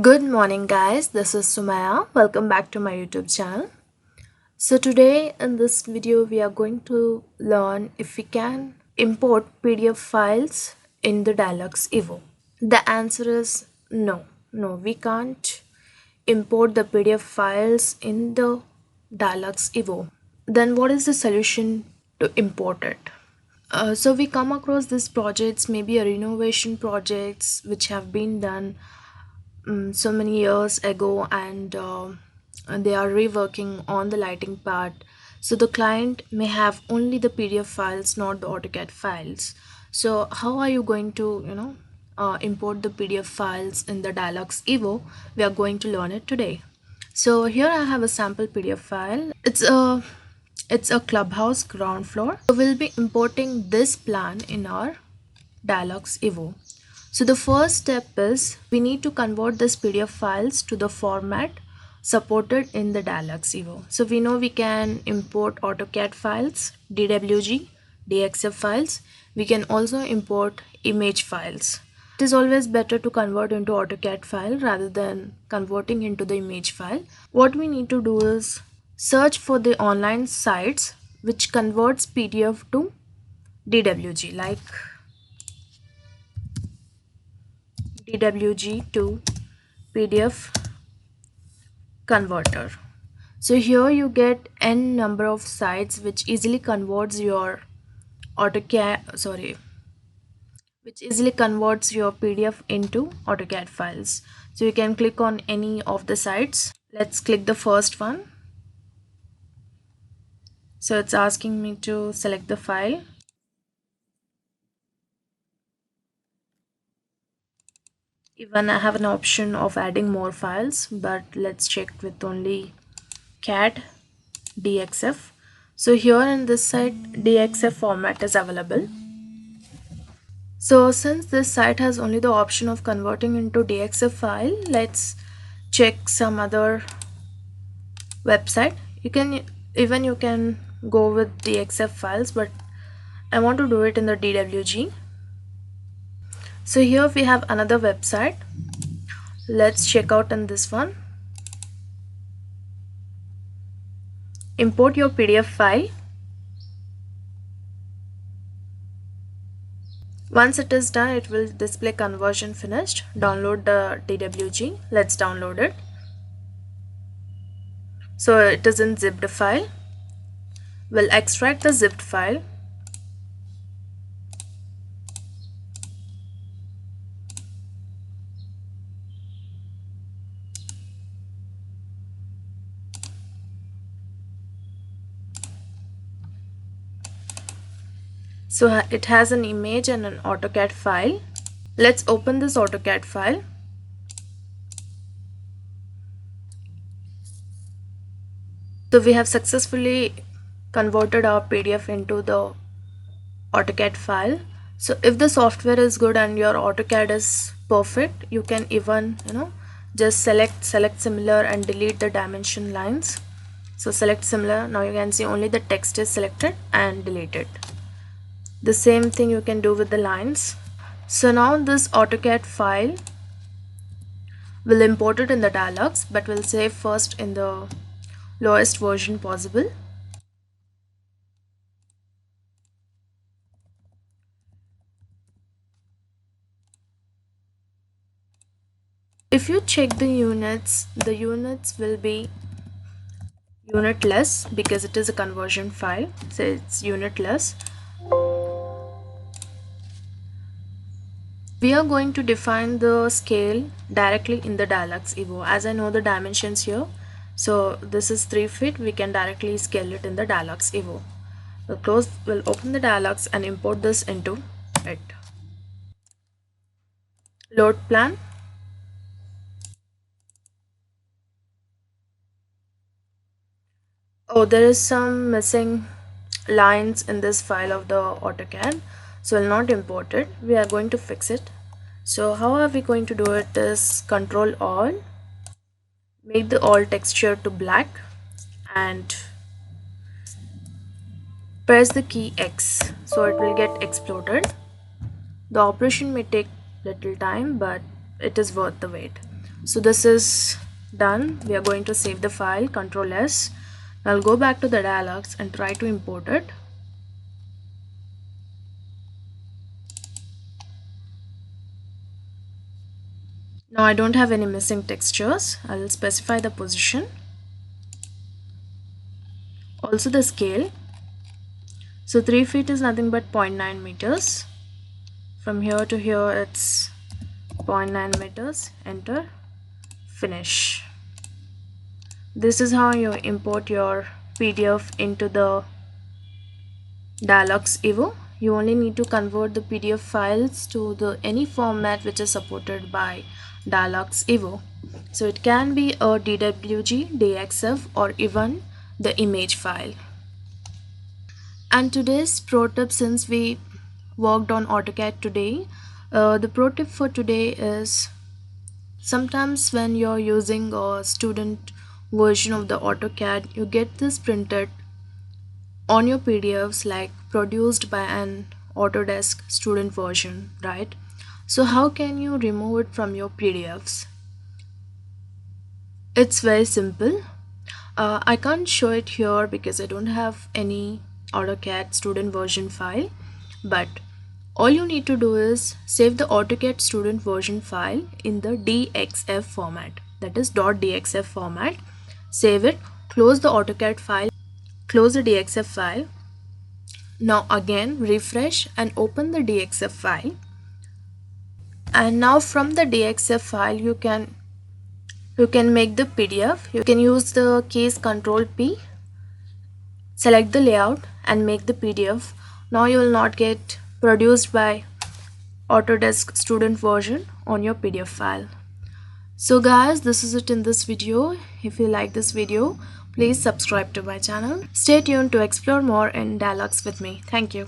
Good morning, guys. This is Sumaya. Welcome back to my YouTube channel. So, today in this video, we are going to learn if we can import PDF files in the Dialux Evo. The answer is no. No, we can't import the PDF files in the Dialux Evo. Then, what is the solution to import it? So we come across these projects, maybe a renovation projects which have been done so many years ago, and they are reworking on the lighting part. So the client may have only the PDF files, not the AutoCAD files. So how are you going to import the PDF files in the Dialux Evo? We are going to learn it today. So here I have a sample PDF file. It's a clubhouse ground floor. So we'll be importing this plan in our Dialux Evo. So the first step is we need to convert this PDF files to the format supported in the Dialux Evo. So we know we can import AutoCAD files, DWG, DXF files. We can also import image files. It is always better to convert into AutoCAD file rather than converting into the image file. What we need to do is search for the online sites which converts PDF to DWG, like DWG to PDF converter. So here you get n number of sites which easily converts your PDF into AutoCAD files. So you can click on any of the sites. Let's click the first one. So it's asking me to select the file. Even I have an option of adding more files, but let's check with only CAD DXF. So here in this site, DXF format is available. So since this site has only the option of converting into DXF file, let's check some other website. You can go with DXF files, but I want to do it in the DWG. So here we have another website. Let's check out in this one. Import your PDF file. Once it is done, it will display conversion finished. Download the DWG. Let's download it. So it is in zipped file. We'll extract the zipped file. So it has an image and an AutoCAD file. Let's open this AutoCAD file. So we have successfully converted our PDF into the AutoCAD file. So if the software is good and your AutoCAD is perfect, you can even just select similar and delete the dimension lines. So select similar. Now you can see only the text is selected and delete it. The same thing you can do with the lines. So now this AutoCAD file will import it in the Dialux, but we'll save first in the lowest version possible. If you check the units will be unitless because it is a conversion file, so it's unitless. We are going to define the scale directly in the Dialux Evo. As I know the dimensions here, so this is 3 feet, we can directly scale it in the Dialux Evo. We'll open the Dialux and import this into it. Load plan. Oh, there is some missing lines in this file of the AutoCAD, so we'll not import it. We are going to fix it. So how are we going to do it is Control All, make the all texture to black and press the key X, so it will get exploded. The operation may take little time, but it is worth the wait. So this is done. We are going to save the file, Ctrl S. I'll go back to the dialogs and try to import it. Now I don't have any missing textures. I'll specify the position, also the scale. So 3 feet is nothing but 0.9 meters. From here to here it's 0.9 meters. Enter. Finish. This is how you import your PDF into the Dialogs Evo. You only need to convert the PDF files to the any format which is supported by Dialogs Evo. So it can be a DWG, DXF, or even the image file. And today's pro tip, since we worked on AutoCAD today, the pro tip for today is sometimes when you're using a student version of the AutoCAD, you get this printed on your PDFs like produced by an Autodesk student version, right? So how can you remove it from your PDFs? It's very simple. I can't show it here because I don't have any AutoCAD student version file, but all you need to do is save the AutoCAD student version file in the DXF format, that is .dxf format. Save it, close the AutoCAD file, close the DXF file. Now again refresh and open the DXF file, and now from the DXF file you can make the PDF. You can use the keys Ctrl P, select the layout and make the PDF. Now you will not get produced by Autodesk student version on your PDF file. So guys, this is it in this video. If you like this video, please subscribe to my channel. Stay tuned to explore more in dialogues with me. Thank you.